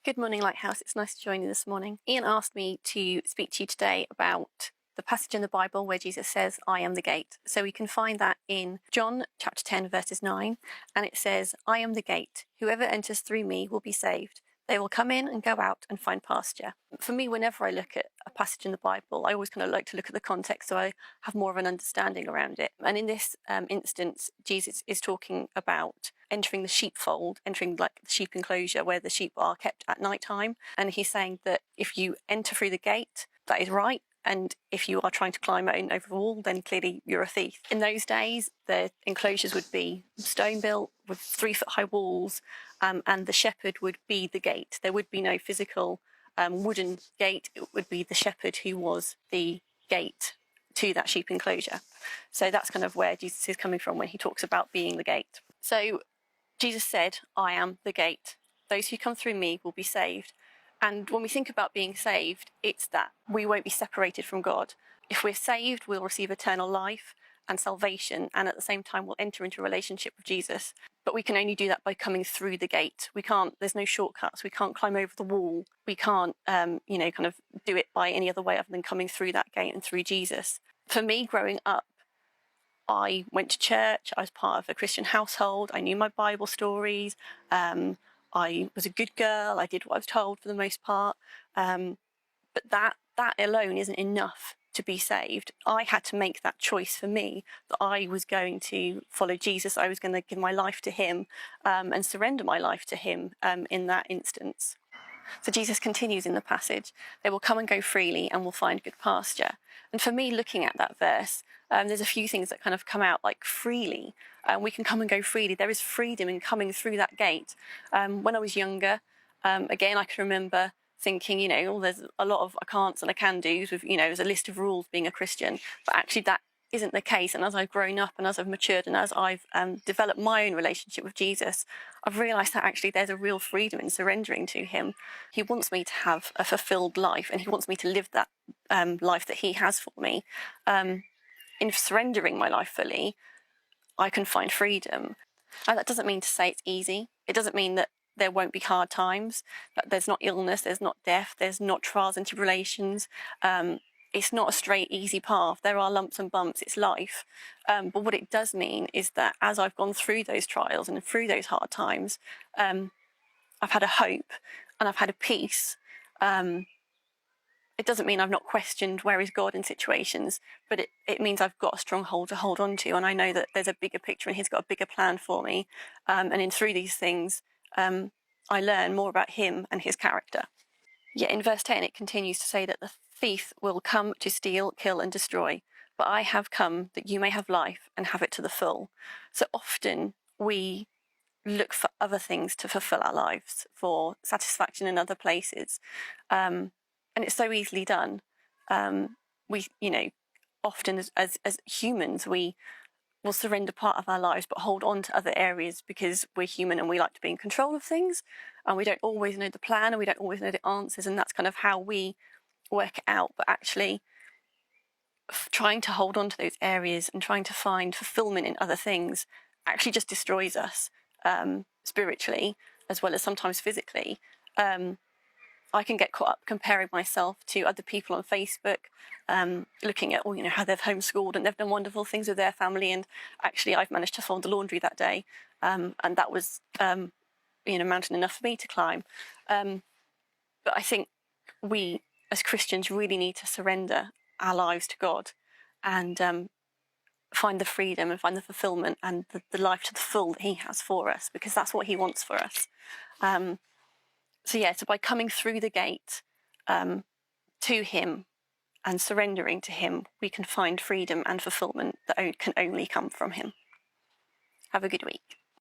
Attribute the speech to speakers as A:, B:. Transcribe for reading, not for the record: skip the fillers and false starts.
A: Good morning, Lighthouse. It's nice to join you this morning. Ian asked me to speak to you today about the passage in the Bible where Jesus says, I am the gate. So we can find that in John chapter 10, verses 9. And it says, I am the gate. Whoever enters through me will be saved. They will come in and go out and find pasture. For me, whenever I look at a passage in the Bible, I always kind of like to look at the context so I have more of an understanding around it. And in this instance, Jesus is talking about entering the sheepfold, entering like the sheep enclosure where the sheep are kept at night time. And he's saying that if you enter through the gate, that is right. And if you are trying to climb over the wall, then clearly you're a thief. In those days, the enclosures would be stone built with 3-foot high walls, and the shepherd would be the gate. There would be no physical wooden gate. It would be the shepherd who was the gate to that sheep enclosure. So that's kind of where Jesus is coming from when he talks about being the gate. So Jesus said, I am the gate. Those who come through me will be saved. And when we think about being saved, it's that we won't be separated from God. If we're saved, we'll receive eternal life and salvation, and at the same time, we'll enter into a relationship with Jesus. But we can only do that by coming through the gate. There's no shortcuts. We can't climb over the wall. We can't, kind of do it by any other way other than coming through that gate and through Jesus. For me, growing up, I went to church. I was part of a Christian household. I knew my Bible stories. I was a good girl. I did what I was told for the most part. But that alone isn't enough to be saved. I had to make that choice for me that I was going to follow Jesus. I was going to give my life to him and surrender my life to him in that instance. So Jesus continues in the passage, they will come and go freely and will find good pasture. And for me, looking at that verse, there's a few things that kind of come out like freely. We can come and go freely. There is freedom in coming through that gate. When I was younger, again, I can remember thinking, there's a lot of I can'ts and I can do's with, there's a list of rules being a Christian. But actually that isn't the case. And as I've grown up and as I've matured and as I've developed my own relationship with Jesus, I've realised that actually there's a real freedom in surrendering to him. He wants me to have a fulfilled life and he wants me to live that life that he has for me. In surrendering my life fully, I can find freedom. And that doesn't mean to say it's easy. It doesn't mean that there won't be hard times, that there's not illness, there's not death, there's not trials and tribulations. It's not a straight, easy path. There are lumps and bumps. It's life. But what it does mean is that as I've gone through those trials and through those hard times, I've had a hope and I've had a peace. It doesn't mean I've not questioned where is God in situations, but it means I've got a stronghold to hold on to. And I know that there's a bigger picture and he's got a bigger plan for me. And through these things, I learn more about him and his character. Yet in verse 10, it continues to say that the thief will come to steal, kill and destroy. But I have come that you may have life and have it to the full. So often we look for other things to fulfill our lives, for satisfaction in other places. And it's so easily done. We, often as humans, we will surrender part of our lives, but hold on to other areas because we're human and we like to be in control of things. And we don't always know the plan and we don't always know the answers. And that's kind of how we work it out. But actually trying to hold on to those areas and trying to find fulfillment in other things actually just destroys us spiritually as well as sometimes physically. I can get caught up comparing myself to other people on Facebook, looking at how they've homeschooled and they've done wonderful things with their family, and actually I've managed to fold the laundry that day, and that was mountain enough for me to climb. But I think we as Christians really need to surrender our lives to God and find the freedom and find the fulfillment and the life to the full that he has for us, because that's what he wants for us. So by coming through the gate to him and surrendering to him, we can find freedom and fulfillment that can only come from him. Have a good week.